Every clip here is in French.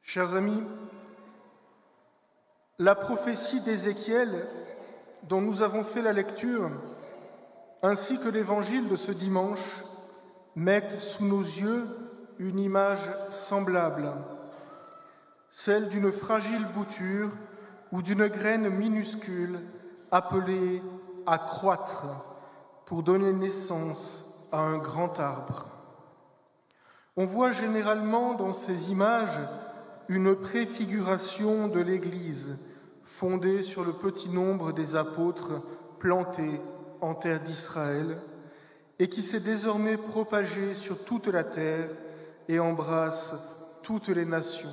Chers amis, la prophétie d'Ézéchiel dont nous avons fait la lecture, ainsi que l'évangile de ce dimanche, mettent sous nos yeux une image semblable, celle d'une fragile bouture ou d'une graine minuscule appelée à croître pour donner naissance à un grand arbre. On voit généralement dans ces images une préfiguration de l'Église fondée sur le petit nombre des apôtres plantés en terre d'Israël et qui s'est désormais propagée sur toute la terre et embrasse toutes les nations.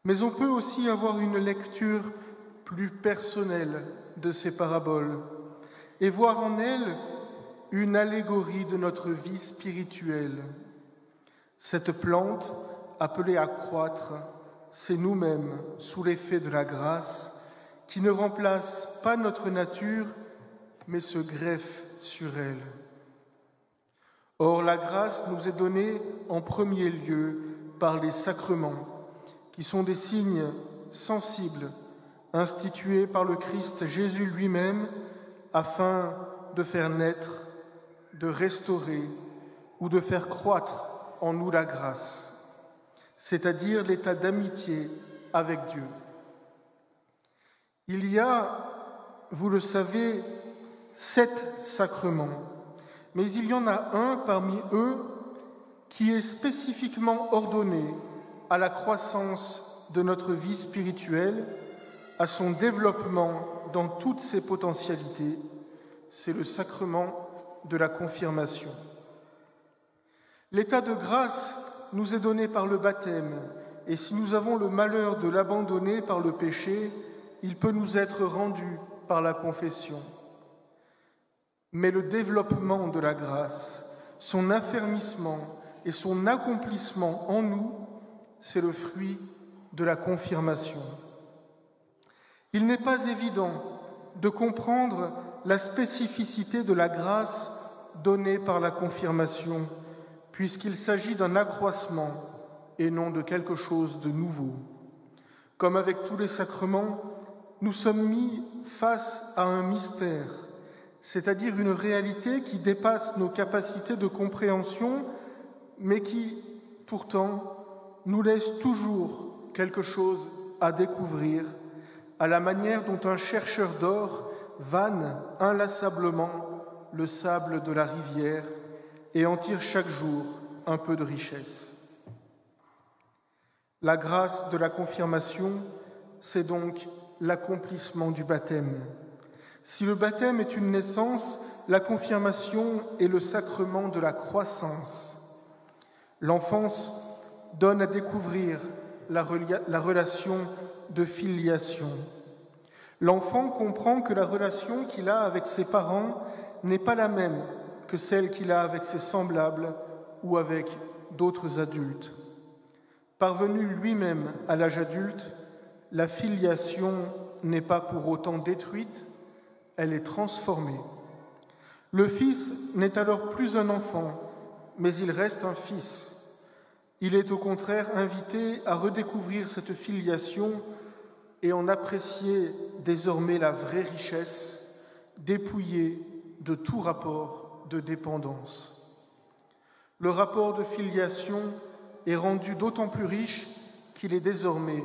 Mais on peut aussi avoir une lecture plus personnelle de ces paraboles et voir en elles une allégorie de notre vie spirituelle. Cette plante, appelée à croître, c'est nous-mêmes, sous l'effet de la grâce, qui ne remplace pas notre nature, mais se greffe sur elle. Or, la grâce nous est donnée en premier lieu par les sacrements, qui sont des signes sensibles institués par le Christ Jésus lui-même afin de faire naître, de restaurer ou de faire croître en nous la grâce, c'est-à-dire l'état d'amitié avec Dieu. Il y a, vous le savez, 7 sacrements, mais il y en a un parmi eux qui est spécifiquement ordonné à la croissance de notre vie spirituelle, à son développement dans toutes ses potentialités, c'est le sacrement de la confirmation. L'état de grâce nous est donné par le baptême, et si nous avons le malheur de l'abandonner par le péché, il peut nous être rendu par la confession. Mais le développement de la grâce, son affermissement et son accomplissement en nous, c'est le fruit de la confirmation. Il n'est pas évident de comprendre la spécificité de la grâce donnée par la confirmation, puisqu'il s'agit d'un accroissement et non de quelque chose de nouveau. Comme avec tous les sacrements, nous sommes mis face à un mystère, c'est-à-dire une réalité qui dépasse nos capacités de compréhension, mais qui, pourtant, nous laisse toujours quelque chose à découvrir, à la manière dont un chercheur d'or vanne inlassablement le sable de la rivière et en tire chaque jour un peu de richesse. La grâce de la confirmation, c'est donc l'accomplissement du baptême. Si le baptême est une naissance, la confirmation est le sacrement de la croissance. L'enfance donne à découvrir la relation de filiation. L'enfant comprend que la relation qu'il a avec ses parents n'est pas la même que celle qu'il a avec ses semblables ou avec d'autres adultes. Parvenu lui-même à l'âge adulte, la filiation n'est pas pour autant détruite, elle est transformée. Le fils n'est alors plus un enfant, mais il reste un fils. Il est au contraire invité à redécouvrir cette filiation et en apprécier désormais la vraie richesse, dépouillée de tout rapport de dépendance. Le rapport de filiation est rendu d'autant plus riche qu'il est désormais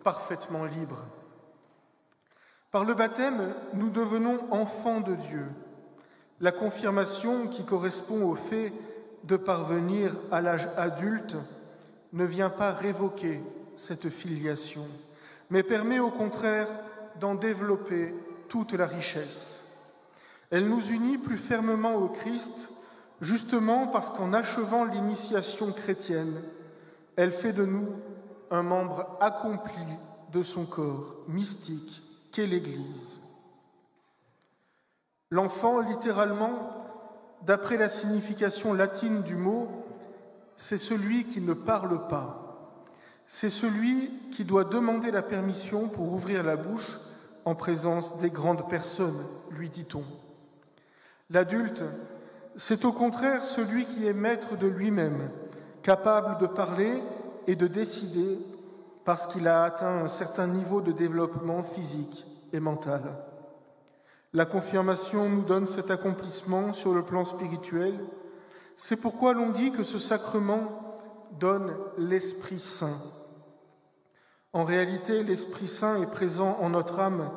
parfaitement libre. Par le baptême, nous devenons enfants de Dieu. La confirmation, qui correspond au fait de parvenir à l'âge adulte, ne vient pas révoquer cette filiation, mais permet au contraire d'en développer toute la richesse. Elle nous unit plus fermement au Christ, justement parce qu'en achevant l'initiation chrétienne, elle fait de nous un membre accompli de son corps mystique qu'est l'Église. L'enfant, littéralement, d'après la signification latine du mot, c'est celui qui ne parle pas. C'est celui qui doit demander la permission pour ouvrir la bouche en présence des grandes personnes, lui dit-on. L'adulte, c'est au contraire celui qui est maître de lui-même, capable de parler et de décider parce qu'il a atteint un certain niveau de développement physique et mental. La confirmation nous donne cet accomplissement sur le plan spirituel. C'est pourquoi l'on dit que ce sacrement donne l'Esprit Saint. En réalité, l'Esprit Saint est présent en notre âme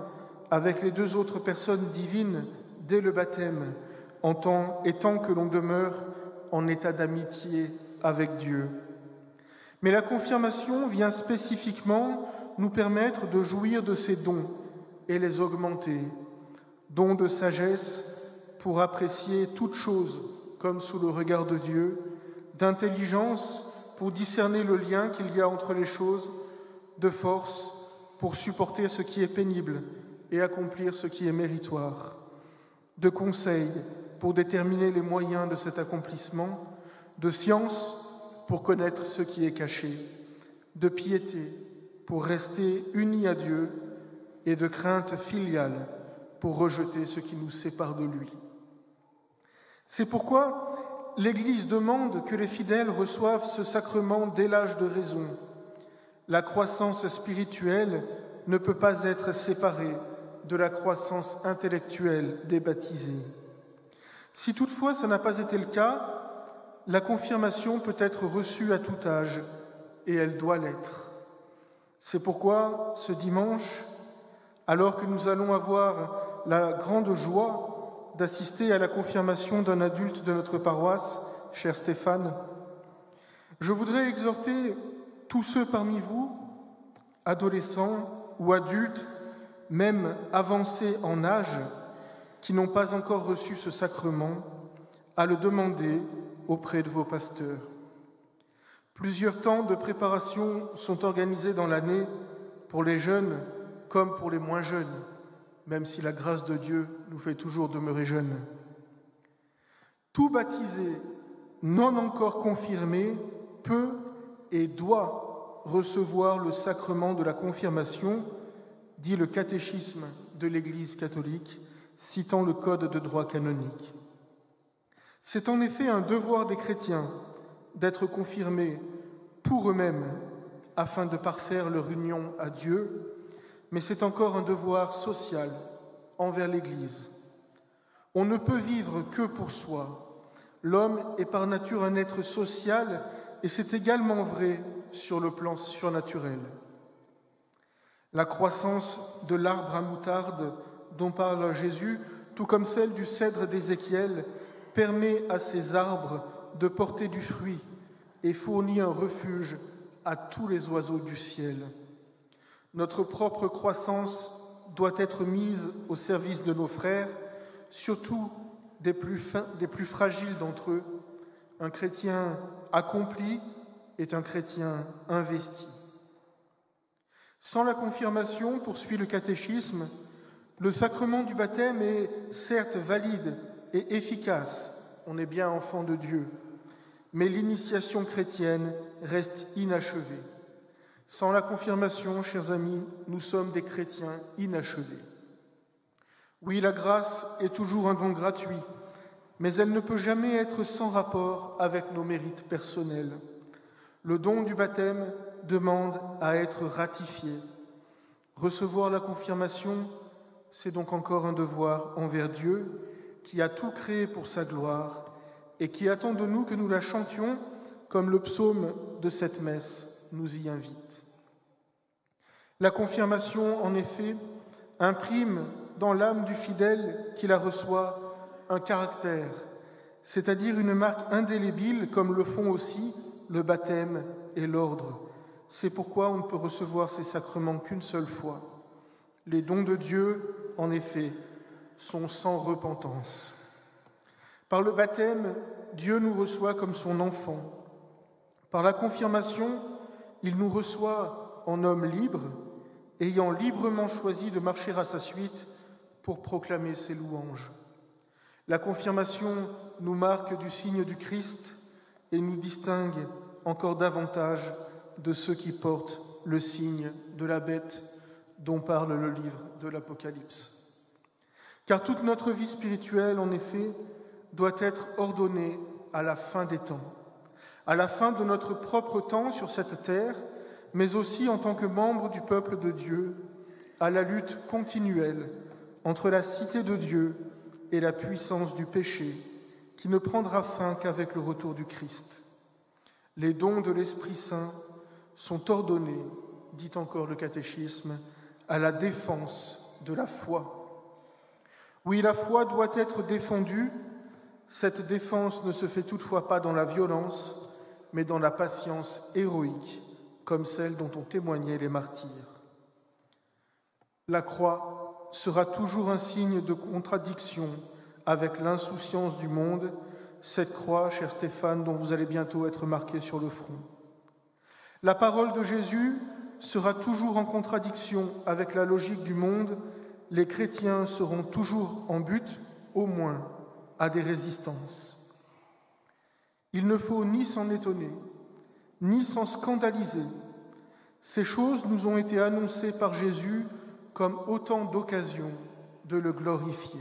avec les deux autres personnes divines dès le baptême, en tant que l'on demeure en état d'amitié avec Dieu. Mais la confirmation vient spécifiquement nous permettre de jouir de ces dons et les augmenter. Dons de sagesse pour apprécier toute chose comme sous le regard de Dieu, d'intelligence pour discerner le lien qu'il y a entre les choses, de force pour supporter ce qui est pénible et accomplir ce qui est méritoire, de conseil pour déterminer les moyens de cet accomplissement, de science pour connaître ce qui est caché, de piété pour rester unis à Dieu et de crainte filiale pour rejeter ce qui nous sépare de lui. C'est pourquoi l'Église demande que les fidèles reçoivent ce sacrement dès l'âge de raison. La croissance spirituelle ne peut pas être séparée de la croissance intellectuelle des baptisés. Si toutefois ça n'a pas été le cas, la confirmation peut être reçue à tout âge et elle doit l'être. C'est pourquoi ce dimanche, alors que nous allons avoir la grande joie d'assister à la confirmation d'un adulte de notre paroisse, cher Stéphane, je voudrais exhorter tous ceux parmi vous, adolescents ou adultes, même avancés en âge, qui n'ont pas encore reçu ce sacrement, à le demander auprès de vos pasteurs. Plusieurs temps de préparation sont organisés dans l'année pour les jeunes comme pour les moins jeunes, même si la grâce de Dieu nous fait toujours demeurer jeunes. Tout baptisé non encore confirmé peut et doit recevoir le sacrement de la confirmation, dit le catéchisme de l'Église catholique, citant le Code de droit canonique. C'est en effet un devoir des chrétiens d'être confirmés pour eux-mêmes afin de parfaire leur union à Dieu, mais c'est encore un devoir social envers l'Église. On ne peut vivre que pour soi. L'homme est par nature un être social et c'est également vrai sur le plan surnaturel. La croissance de l'arbre à moutarde dont parle Jésus, tout comme celle du cèdre d'Ézéchiel, permet à ces arbres de porter du fruit et fournit un refuge à tous les oiseaux du ciel. Notre propre croissance doit être mise au service de nos frères, surtout des plus fragiles d'entre eux. Un chrétien accompli est un chrétien investi. Sans la confirmation, poursuit le catéchisme, le sacrement du baptême est certes valide et efficace, on est bien enfant de Dieu, mais l'initiation chrétienne reste inachevée. Sans la confirmation, chers amis, nous sommes des chrétiens inachevés. Oui, la grâce est toujours un don gratuit, mais elle ne peut jamais être sans rapport avec nos mérites personnels. Le don du baptême demande à être ratifié. Recevoir la confirmation, c'est donc encore un devoir envers Dieu, qui a tout créé pour sa gloire et qui attend de nous que nous la chantions comme le psaume de cette messe nous y invite. La confirmation, en effet, imprime dans l'âme du fidèle qui la reçoit un caractère, c'est-à-dire une marque indélébile, comme le font aussi le baptême et l'ordre. C'est pourquoi on ne peut recevoir ces sacrements qu'une seule fois. Les dons de Dieu, en effet, sont sans repentance. Par le baptême, Dieu nous reçoit comme son enfant. Par la confirmation, il nous reçoit en homme libre, ayant librement choisi de marcher à sa suite pour proclamer ses louanges. La confirmation nous marque du signe du Christ et nous distingue encore davantage de ceux qui portent le signe de la bête dont parle le livre de l'Apocalypse. Car toute notre vie spirituelle, en effet, doit être ordonnée à la fin des temps, à la fin de notre propre temps sur cette terre, mais aussi en tant que membres du peuple de Dieu, à la lutte continuelle entre la cité de Dieu et la puissance du péché, qui ne prendra fin qu'avec le retour du Christ. Les dons de l'Esprit Saint sont ordonnés, dit encore le catéchisme, à la défense de la foi. Oui, la foi doit être défendue. Cette défense ne se fait toutefois pas dans la violence, mais dans la patience héroïque, comme celle dont ont témoigné les martyrs. La croix sera toujours un signe de contradiction avec l'insouciance du monde, cette croix, cher Stéphane, dont vous allez bientôt être marqué sur le front. La parole de Jésus sera toujours en contradiction avec la logique du monde. Les chrétiens seront toujours en butte, au moins, à des résistances. Il ne faut ni s'en étonner, ni s'en scandaliser. Ces choses nous ont été annoncées par Jésus comme autant d'occasions de le glorifier.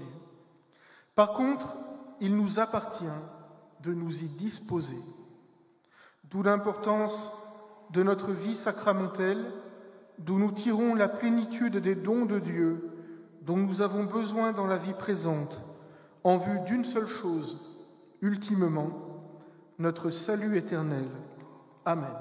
Par contre, il nous appartient de nous y disposer. D'où l'importance de notre vie sacramentelle, d'où nous tirons la plénitude des dons de Dieu dont nous avons besoin dans la vie présente, en vue d'une seule chose, ultimement, notre salut éternel. Amen.